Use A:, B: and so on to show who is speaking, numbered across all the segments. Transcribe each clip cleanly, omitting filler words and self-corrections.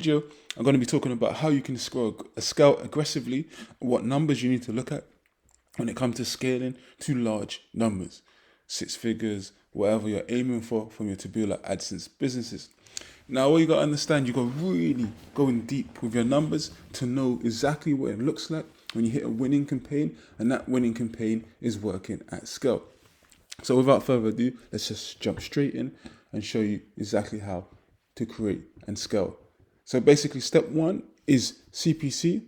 A: Video, I'm going to be talking about how you can scale aggressively, what numbers you need to look at when it comes to scaling to large numbers, 6 figures, whatever you're aiming for from your Taboola Adsense businesses. Now, what you got to understand, you got really going deep with your numbers to know exactly what it looks like when you hit a winning campaign, and that winning campaign is working at scale. So without further ado, let's just jump straight in and show you exactly how to create and scale. So basically, step one is CPC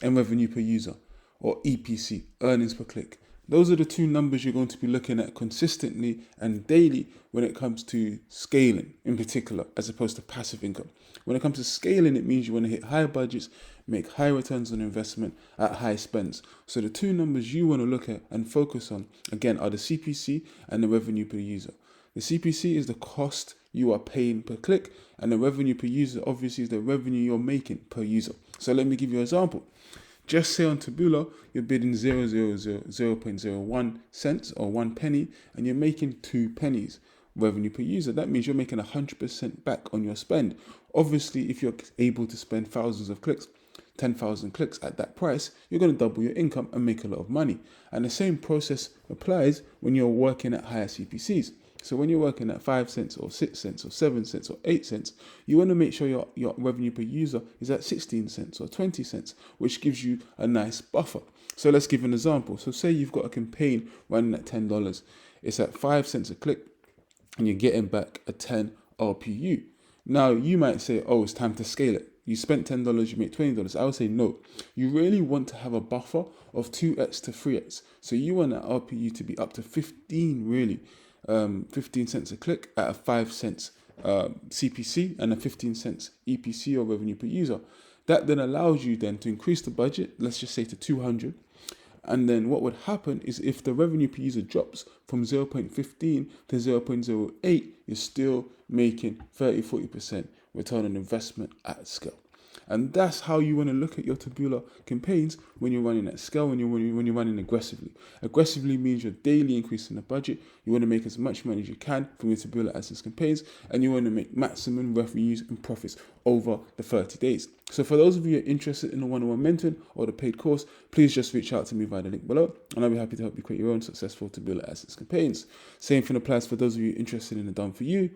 A: and revenue per user, or EPC, earnings per click. Those are the two numbers you're going to be looking at consistently and daily when it comes to scaling in particular, as opposed to passive income. When it comes to scaling, it means you want to hit higher budgets, make high returns on investment at high spends. So the two numbers you want to look at and focus on, again, are the CPC and the revenue per user. The CPC is the cost you are paying per click, and the revenue per user obviously is the revenue you're making per user. So let me give you an example. Just say on Taboola, you're bidding 0.01 cents or 1 penny, and you're making 2 pennies revenue per user. That means you're making 100% back on your spend. Obviously, if you're able to spend thousands of clicks, 10,000 clicks at that price, you're going to double your income and make a lot of money. And the same process applies when you're working at higher CPCs. So when you're working at 5 cents or 6 cents or 7 cents or 8 cents, you want to make sure your revenue per user is at 16 cents or 20 cents, which gives you a nice buffer. So let's give an example. So say you've got a campaign running at $10. It's at 5 cents a click, and you're getting back a 10 RPU. Now, you might say, oh, it's time to scale it. You spent $10, you make $20. I would say no. You really want to have a buffer of 2x to 3x. So you want that RPU to be up to 15, really. 15 cents a click at a 5 cents CPC and a 15 cents EPC, or revenue per user. That then allows you then to increase the budget, let's just say to 200. And then what would happen is if the revenue per user drops from 0.15 to 0.08, you're still making 30-40% return on investment at scale. And that's how you want to look at your Taboola campaigns when you're running at scale, when you're running aggressively. Aggressively means you're daily increasing the budget. You want to make as much money as you can from your Taboola Adsense campaigns, and you want to make maximum revenues and profits over the 30 days. So for those of you who are interested in the one-on-one mentoring or the paid course, please just reach out to me via the link below, and I'll be happy to help you create your own successful Taboola Adsense campaigns. Same thing applies for those of you interested in the done for you,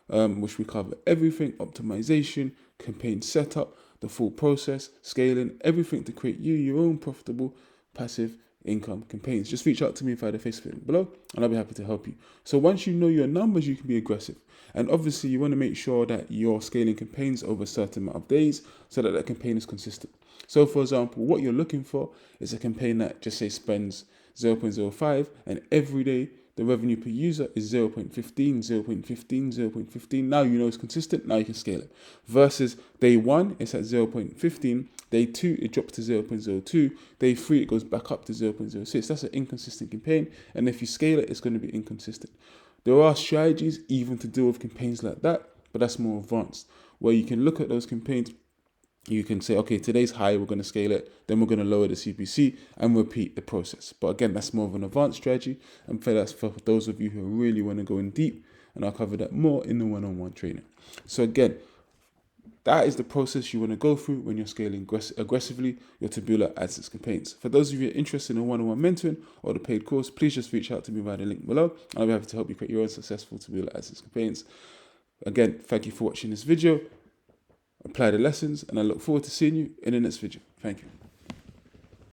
A: which we cover everything: optimization, campaign setup, the full process, scaling, everything to create your own profitable passive income campaigns. Just reach out to me via the Facebook link below, and I'll be happy to help you. So once you know your numbers, you can be aggressive. And obviously, you want to make sure that you're scaling campaigns over a certain amount of days so that that campaign is consistent. So for example, what you're looking for is a campaign that just say spends 0.05, and every day the revenue per user is 0.15, 0.15, 0.15. Now you know it's consistent. Now you can scale it. Versus day 1, it's at 0.15. Day 2, it drops to 0.02. Day 3, it goes back up to 0.06. That's an inconsistent campaign. And if you scale it, it's going to be inconsistent. There are strategies even to deal with campaigns like that, but that's more advanced, where you can look at those campaigns. You can say, okay, today's high, we're going to scale it, then we're going to lower the CPC and repeat the process. But again, that's more of an advanced strategy, and that's for those of you who really want to go in deep, and I'll cover that more in the one-on-one training. So again, that is the process you want to go through when you're scaling aggressively your Taboola Adsense campaigns. For those of you who are interested in one-on-one mentoring or the paid course, please just reach out to me via the link below, and I'll be happy to help you create your own successful Taboola Adsense campaigns. Again, thank you for watching this video. Apply the lessons, and I look forward to seeing you in the next video. Thank you.